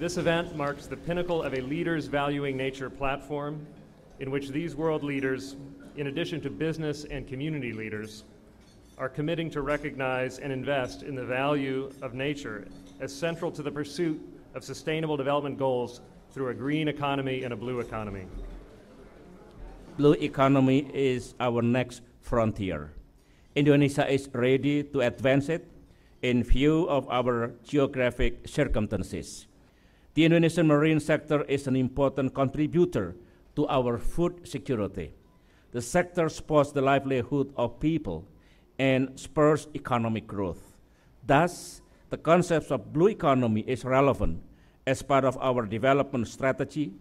This event marks the pinnacle of a Leaders Valuing Nature platform in which these world leaders, in addition to business and community leaders, are committing to recognize and invest in the value of nature as central to the pursuit of sustainable development goals through a green economy and a blue economy. Blue economy is our next frontier. Indonesia is ready to advance it in view of our geographic circumstances. The Indonesian marine sector is an important contributor to our food security. The sector supports the livelihood of people and spurs economic growth. Thus, the concept of blue economy is relevant as part of our development strategy.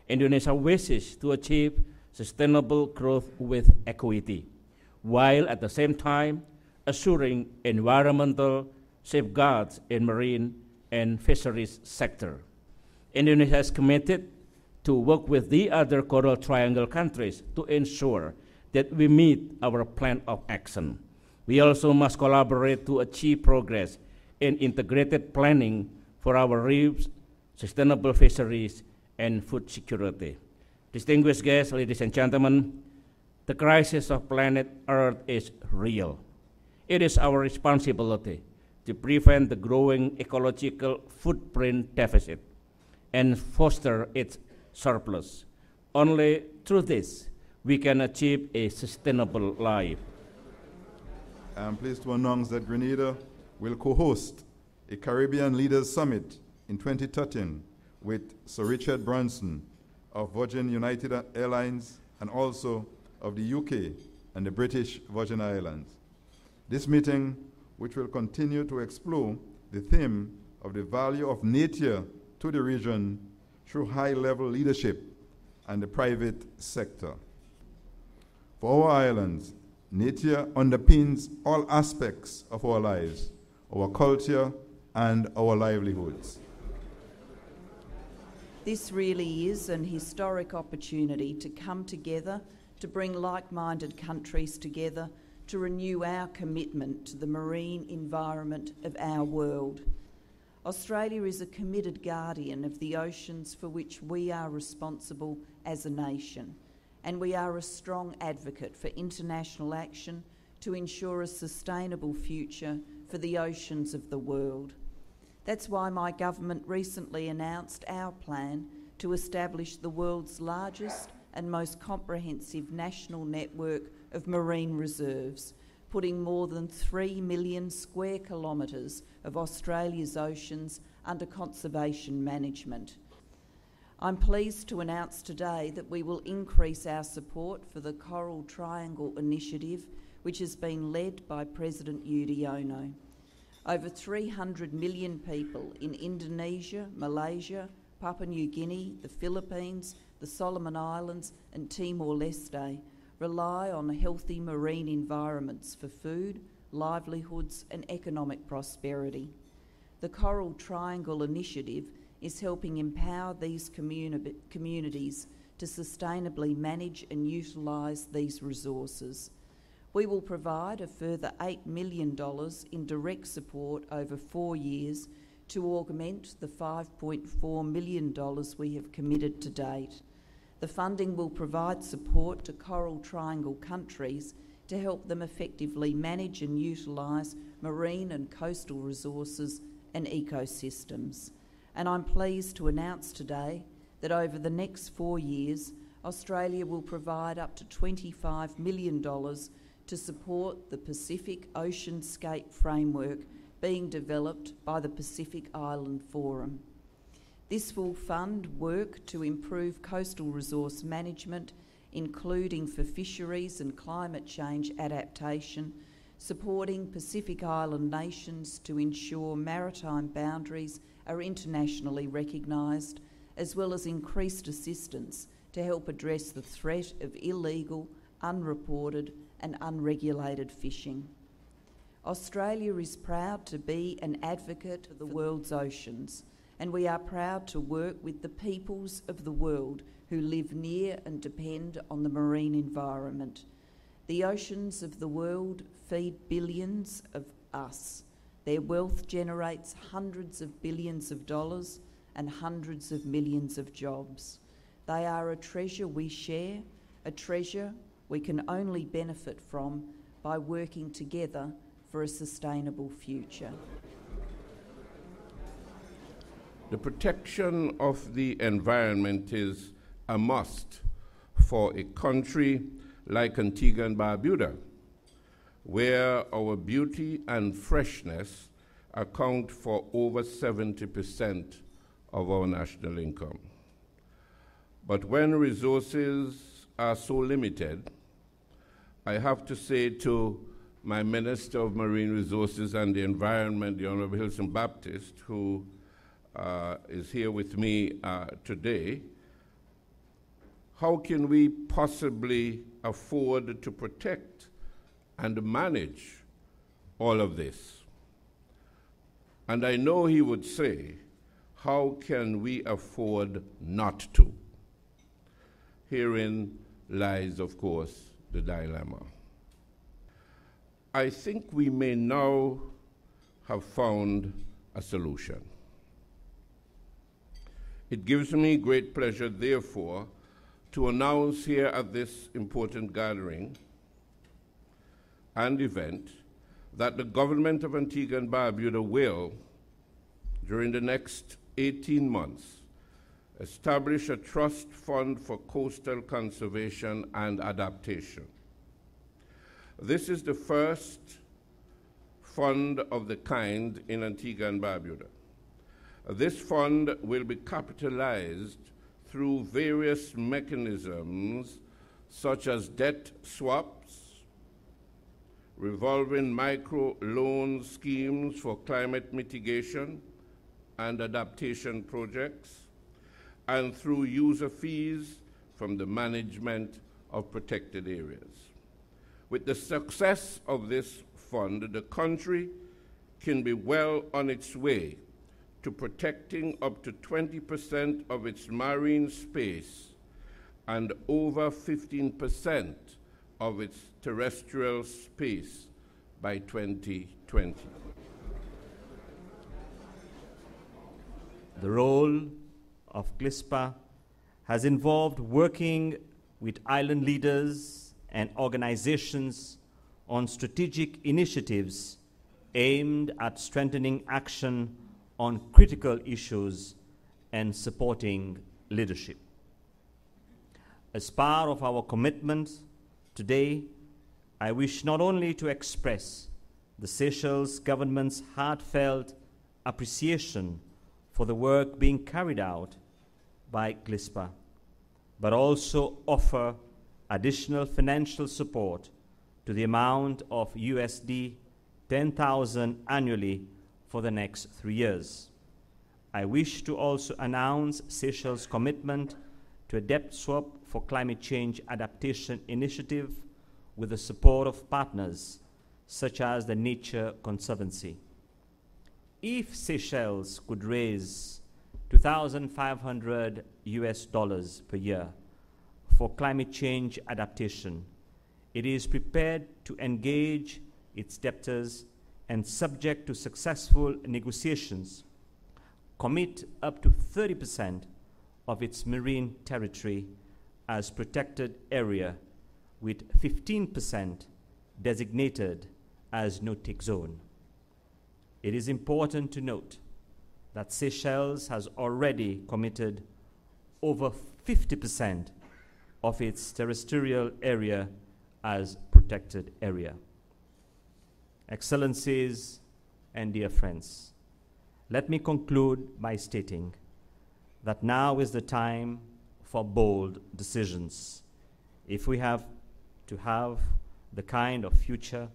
Indonesia wishes to achieve sustainable growth with equity, while at the same time assuring environmental safeguards in marine and fisheries sector. Indonesia is committed to work with the other Coral Triangle countries to ensure that we meet our plan of action. We also must collaborate to achieve progress in integrated planning for our reefs, sustainable fisheries, and food security. Distinguished guests, ladies and gentlemen, the crisis of planet Earth is real. It is our responsibility to prevent the growing ecological footprint deficit and foster its surplus. Only through this, we can achieve a sustainable life. I am pleased to announce that Grenada will co-host a Caribbean Leaders Summit in 2013 with Sir Richard Branson of Virgin United Airlines and also of the UK and the British Virgin Islands. This meeting, which will continue to explore the theme of the value of nature to the region through high-level leadership and the private sector. For our islands, nature underpins all aspects of our lives, our culture, and our livelihoods. This really is an historic opportunity to come together, to bring like-minded countries together, to renew our commitment to the marine environment of our world. Australia is a committed guardian of the oceans for which we are responsible as a nation, and we are a strong advocate for international action to ensure a sustainable future for the oceans of the world. That's why my government recently announced our plan to establish the world's largest and most comprehensive national network of marine reserves, putting more than 3 million square kilometres of Australia's oceans under conservation management. I'm pleased to announce today that we will increase our support for the Coral Triangle Initiative, which has been led by President Yudhoyono. Over 300 million people in Indonesia, Malaysia, Papua New Guinea, the Philippines, the Solomon Islands and Timor-Leste rely on healthy marine environments for food, livelihoods and economic prosperity. The Coral Triangle Initiative is helping empower these communities to sustainably manage and utilise these resources. We will provide a further $8 million in direct support over 4 years to augment the $5.4 million we have committed to date. The funding will provide support to Coral Triangle countries to help them effectively manage and utilise marine and coastal resources and ecosystems. And I'm pleased to announce today that over the next 4 years, Australia will provide up to $25 million to support the Pacific Oceanscape Framework being developed by the Pacific Island Forum. This will fund work to improve coastal resource management, including for fisheries and climate change adaptation, supporting Pacific Island nations to ensure maritime boundaries are internationally recognised, as well as increased assistance to help address the threat of illegal, unreported and unregulated fishing. Australia is proud to be an advocate of the world's oceans, and we are proud to work with the peoples of the world who live near and depend on the marine environment. The oceans of the world feed billions of us. Their wealth generates hundreds of billions of dollars, and hundreds of millions of jobs. They are a treasure we share, a treasure we can only benefit from by working together for a sustainable future. The protection of the environment is a must for a country like Antigua and Barbuda, where our beauty and freshness account for over 70% of our national income. But when resources are so limited, I have to say to my Minister of Marine Resources and the Environment, the Honorable Hilson Baptist, who is here with me today, how can we possibly afford to protect and manage all of this? And I know he would say, how can we afford not to? Herein lies, of course, the dilemma. I think we may now have found a solution. It gives me great pleasure, therefore, to announce here at this important gathering and event that the government of Antigua and Barbuda will, during the next 18 months, establish a trust fund for coastal conservation and adaptation. This is the first fund of the kind in Antigua and Barbuda. This fund will be capitalized through various mechanisms such as debt swaps, revolving micro-loan schemes for climate mitigation and adaptation projects, and through user fees from the management of protected areas. With the success of this fund, the country can be well on its way to protecting up to 20% of its marine space and over 15% of its terrestrial space by 2020. The role of GLISPA has involved working with island leaders and organizations on strategic initiatives aimed at strengthening action on critical issues and supporting leadership. As part of our commitment today, I wish not only to express the Seychelles government's heartfelt appreciation for the work being carried out by GLISPA, but also offer additional financial support to the amount of USD 10,000 annually for the next 3 years. I wish to also announce Seychelles' commitment to a debt swap for climate change adaptation initiative with the support of partners such as the Nature Conservancy. If Seychelles could raise $2,500 US per year for climate change adaptation, it is prepared to engage its debtors and, subject to successful negotiations, commit up to 30% of its marine territory as protected area, with 15% designated as no-take zone. It is important to note that Seychelles has already committed over 50% of its terrestrial area as protected area. Excellencies and dear friends, let me conclude by stating that now is the time for bold decisions if we have to have the kind of future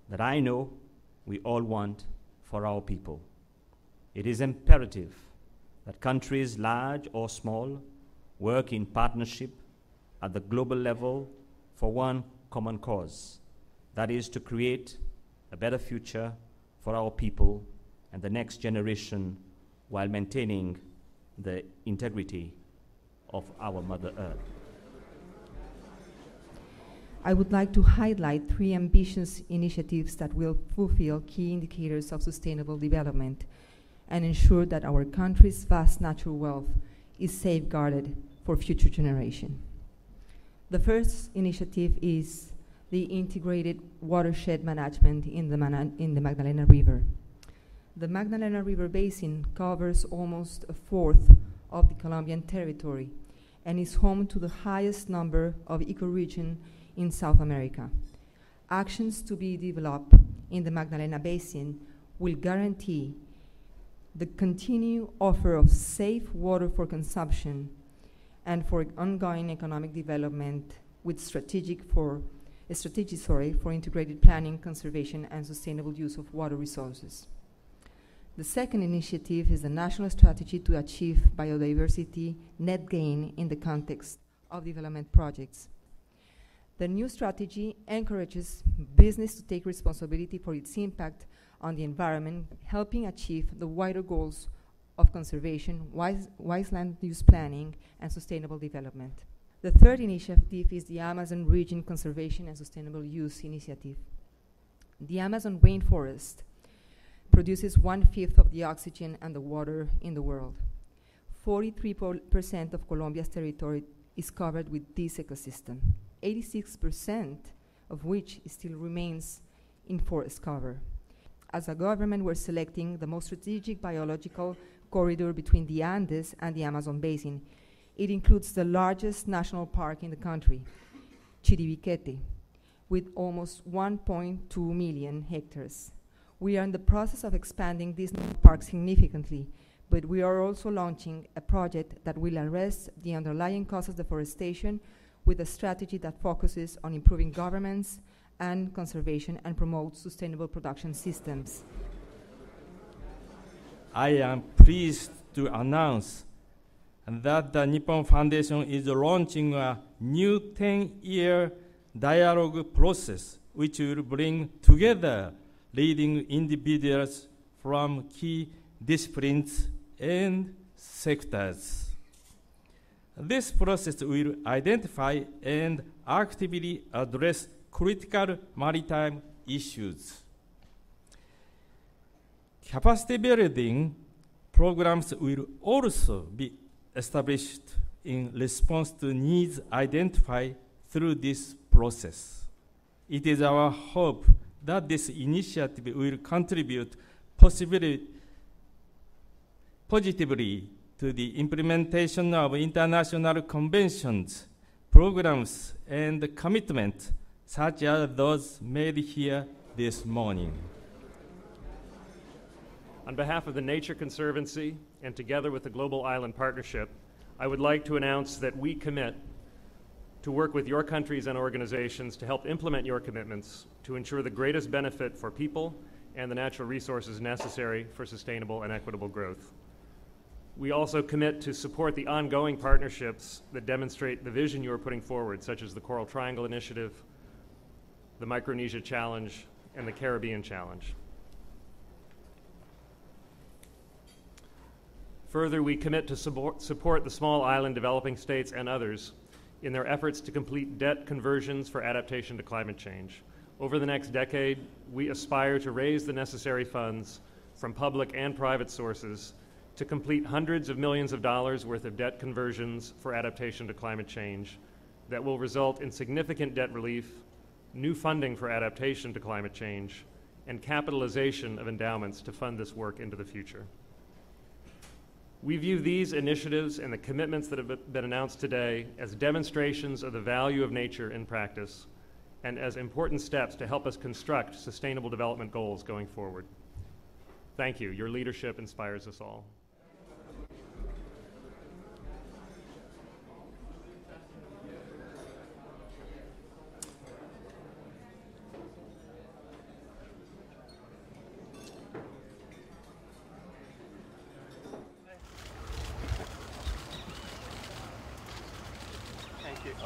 that I know we all want for our people. It is imperative that countries, large or small, work in partnership at the global level for one common cause, that is to create a better future for our people and the next generation while maintaining the integrity of our Mother Earth. I would like to highlight 3 ambitious initiatives that will fulfill key indicators of sustainable development. and ensure that our country's vast natural wealth is safeguarded for future generations. The first initiative is the integrated watershed management in the Magdalena River. The Magdalena River Basin covers almost a fourth of the Colombian territory and is home to the highest number of ecoregions in South America. Actions to be developed in the Magdalena Basin will guarantee the continued offer of safe water for consumption and for ongoing economic development with strategy for integrated planning, conservation, and sustainable use of water resources. The second initiative is the National Strategy to Achieve Biodiversity Net Gain in the context of development projects. The new strategy encourages business to take responsibility for its impact on the environment, helping achieve the wider goals of conservation, wise land use planning, and sustainable development. The third initiative is the Amazon Region Conservation and Sustainable Use Initiative. The Amazon rainforest produces 1/5 of the oxygen and the water in the world. 43% of Colombia's territory is covered with this ecosystem, 86% of which still remains in forest cover. As a government, we're selecting the most strategic biological corridor between the Andes and the Amazon Basin. It includes the largest national park in the country, Chiribiquete, with almost 1.2 million hectares. We are in the process of expanding this park significantly, but we are also launching a project that will address the underlying causes of deforestation with a strategy that focuses on improving governance and conservation and promotes sustainable production systems. I am pleased to announce that the Nippon Foundation is launching a new 10-year dialogue process which will bring together leading individuals from key disciplines and sectors. This process will identify and actively address critical maritime issues. Capacity building programs will also be established in response to needs identified through this process. It is our hope that this initiative will contribute positively to the implementation of international conventions, programs, and commitments such as those made here this morning. On behalf of the Nature Conservancy and together with the Global Island Partnership, I would like to announce that we commit to work with your countries and organizations to help implement your commitments to ensure the greatest benefit for people and the natural resources necessary for sustainable and equitable growth. We also commit to support the ongoing partnerships that demonstrate the vision you are putting forward, such as the Coral Triangle Initiative, the Micronesia Challenge, and the Caribbean Challenge. Further, we commit to support the small island developing states and others in their efforts to complete debt conversions for adaptation to climate change. Over the next decade, we aspire to raise the necessary funds from public and private sources to complete hundreds of millions of dollars worth of debt conversions for adaptation to climate change that will result in significant debt relief, new funding for adaptation to climate change, and capitalization of endowments to fund this work into the future. We view these initiatives and the commitments that have been announced today as demonstrations of the value of nature in practice and as important steps to help us construct sustainable development goals going forward. Thank you. Your leadership inspires us all. Thank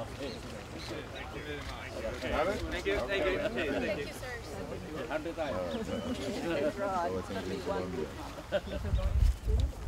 you.